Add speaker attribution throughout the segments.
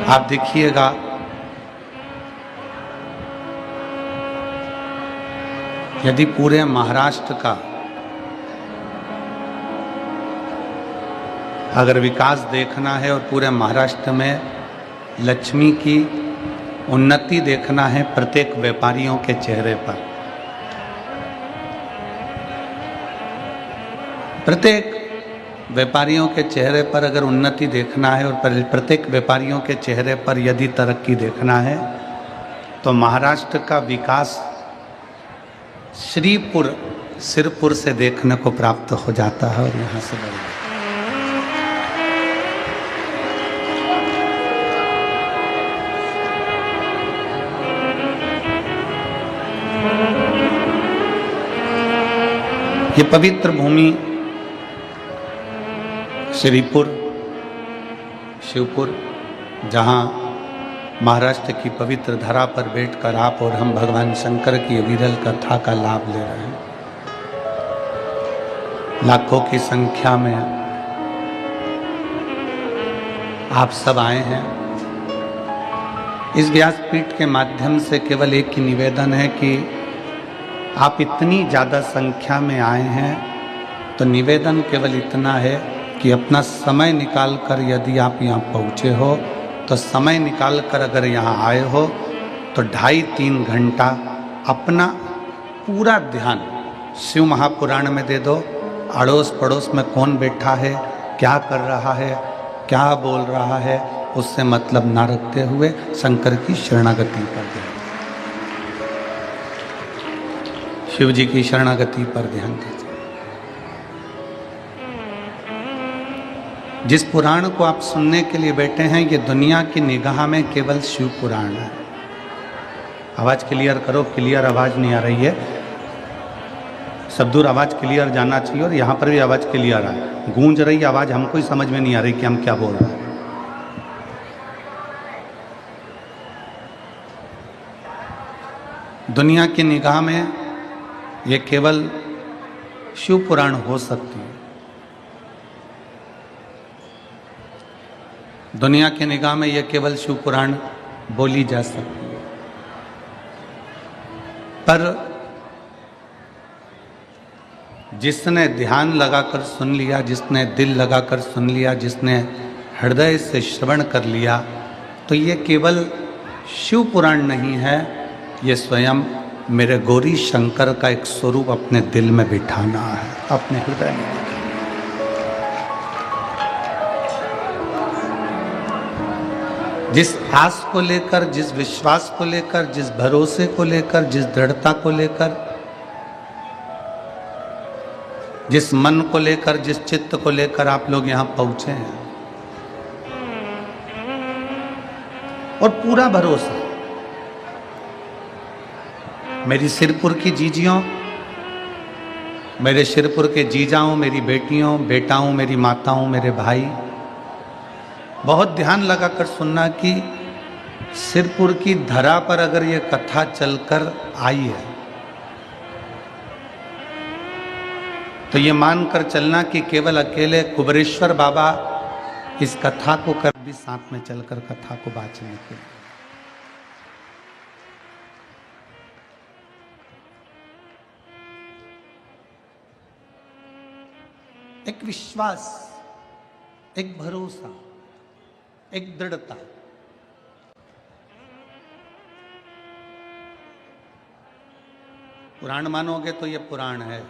Speaker 1: आप देखिएगा यदि पूरे महाराष्ट्र का अगर विकास देखना है और पूरे महाराष्ट्र में लक्ष्मी की उन्नति देखना है प्रत्येक व्यापारियों के चेहरे पर, प्रत्येक व्यापारियों के चेहरे पर अगर उन्नति देखना है और प्रत्येक व्यापारियों के चेहरे पर यदि तरक्की देखना है तो महाराष्ट्र का विकास श्रीपुर सिरपुर से देखने को प्राप्त हो जाता है और यहाँ से बढ़ ये पवित्र भूमि श्रीपुर शिवपुर, जहाँ महाराष्ट्र की पवित्र धरा पर बैठकर आप और हम भगवान शंकर की विरल कथा का लाभ ले रहे हैं। लाखों की संख्या में आप सब आए हैं। इस व्यासपीठ के माध्यम से केवल एक ही निवेदन है कि आप इतनी ज़्यादा संख्या में आए हैं तो निवेदन केवल इतना है कि अपना समय निकाल कर यदि आप यहाँ पहुँचे हो तो समय निकाल कर अगर यहाँ आए हो तो 2.5-3 घंटा अपना पूरा ध्यान शिव महापुराण में दे दो। अड़ोस पड़ोस में कौन बैठा है, क्या कर रहा है, क्या बोल रहा है, उससे मतलब ना रखते हुए शंकर की शरणागति पर ध्यान, शिव जी की शरणागति पर ध्यान दीजिए। जिस पुराण को आप सुनने के लिए बैठे हैं ये दुनिया की निगाह में केवल शिव पुराण है। आवाज क्लियर करो, क्लियर आवाज नहीं आ रही है। सब दूर आवाज क्लियर जाना चाहिए और यहाँ पर भी आवाज क्लियर है। गूंज रही आवाज हमको ही समझ में नहीं आ रही कि हम क्या बोल रहे हैं। दुनिया की निगाह में ये केवल शिव पुराण हो सकती है। दुनिया की निगाह में ये केवल शिव पुराण बोली जा सकती है, पर जिसने ध्यान लगाकर सुन लिया, जिसने दिल लगाकर सुन लिया, जिसने हृदय से श्रवण कर लिया, तो ये केवल शिव पुराण नहीं है, ये स्वयं मेरे गौरी शंकर का एक स्वरूप अपने दिल में बिठाना है, अपने हृदय में। जिस आस को लेकर, जिस विश्वास को लेकर, जिस भरोसे को लेकर, जिस दृढ़ता को लेकर, जिस मन को लेकर, जिस चित्त को लेकर आप लोग यहां पहुंचे हैं और पूरा भरोसा, मेरी सिरपुर की जीजियों, मेरे सिरपुर के जीजाओं, मेरी बेटियों, बेटाओं, मेरी माताओं, मेरे भाई, बहुत ध्यान लगाकर सुनना कि सिरपुर की धरा पर अगर ये कथा चलकर आई है तो ये मानकर चलना कि केवल अकेले कुबरेश्वर बाबा इस कथा को कर भी साथ में चलकर कथा को बांचने के लिए। एक विश्वास, एक भरोसा, एक दृढ़ता। पुराण मानोगे तो ये पुराण है,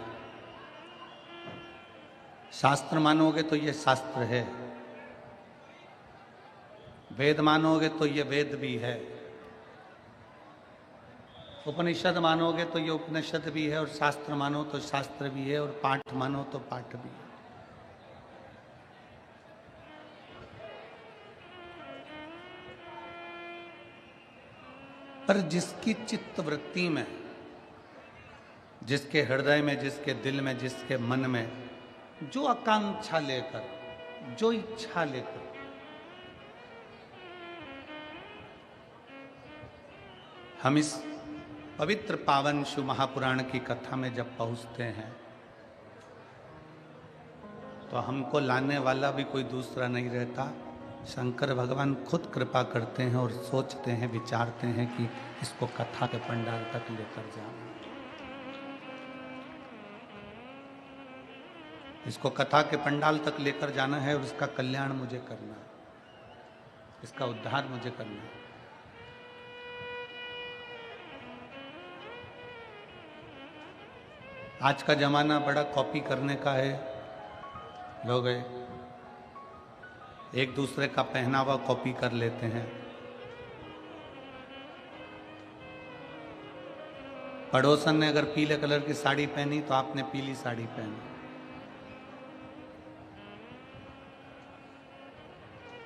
Speaker 1: शास्त्र मानोगे तो ये शास्त्र है, वेद मानोगे तो ये वेद भी है, उपनिषद मानोगे तो ये उपनिषद भी है, और शास्त्र मानो तो शास्त्र भी है, और पाठ मानो तो पाठ भी है। पर जिसकी चित्त वृत्ति में, जिसके हृदय में, जिसके दिल में, जिसके मन में जो आकांक्षा लेकर, जो इच्छा लेकर हम इस पवित्र पावन शिव महापुराण की कथा में जब पहुंचते हैं तो हमको लाने वाला भी कोई दूसरा नहीं रहता, शंकर भगवान खुद कृपा करते हैं और सोचते हैं, विचारते हैं कि इसको कथा के पंडाल तक लेकर जाओ, इसको कथा के पंडाल तक लेकर जाना है और इसका कल्याण मुझे करना है, इसका उद्धार मुझे करना है। आज का जमाना बड़ा कॉपी करने का है। लोग एक दूसरे का पहनावा कॉपी कर लेते हैं। पड़ोसन ने अगर पीले कलर की साड़ी पहनी तो आपने पीली साड़ी पहनी।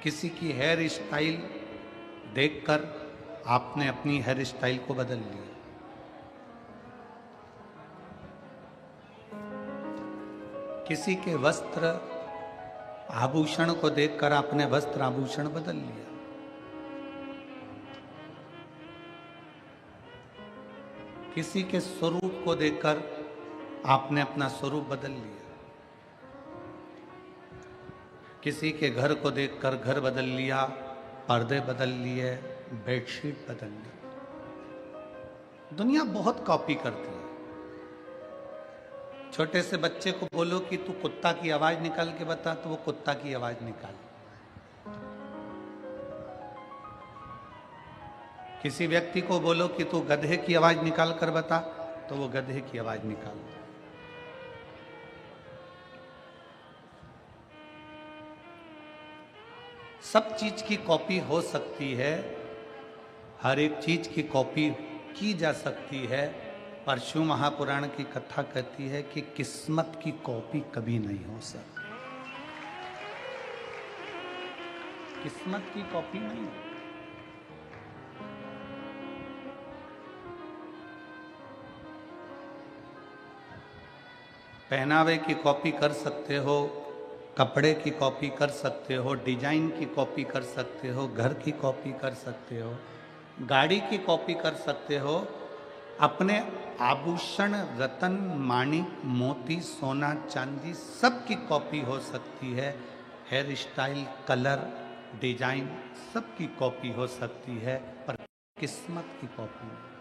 Speaker 1: किसी की हेयर स्टाइल देखकर आपने अपनी हेयर स्टाइल को बदल लिया। किसी के वस्त्र आभूषण को देखकर आपने वस्त्र आभूषण बदल लिया। किसी के स्वरूप को देखकर आपने अपना स्वरूप बदल लिया। किसी के घर को देखकर घर बदल लिया, पर्दे बदल लिए, बेडशीट बदल ली। दुनिया बहुत कॉपी करती है। छोटे से बच्चे को बोलो कि तू कुत्ता की आवाज निकाल के बता, तो वो कुत्ता की आवाज निकाल। किसी व्यक्ति को बोलो कि तू गधे की आवाज निकाल कर बता, तो वो गधे की आवाज निकाल। सब चीज की कॉपी हो सकती है, हर एक चीज की कॉपी की जा सकती है, पर शिव महापुराण की कथा कहती है कि किस्मत की कॉपी कभी नहीं हो सकती। किस्मत की कॉपी नहीं। पहनावे की कॉपी कर सकते हो, कपड़े की कॉपी कर सकते हो, डिजाइन की कॉपी कर सकते हो, घर की कॉपी कर सकते हो, गाड़ी की कॉपी कर सकते हो, अपने आभूषण, रतन, माणिक, मोती, सोना, चांदी सब की कॉपी हो सकती है। हेयर स्टाइल, कलर, डिजाइन सब की कॉपी हो सकती है, पर किस्मत की कॉपी नहीं।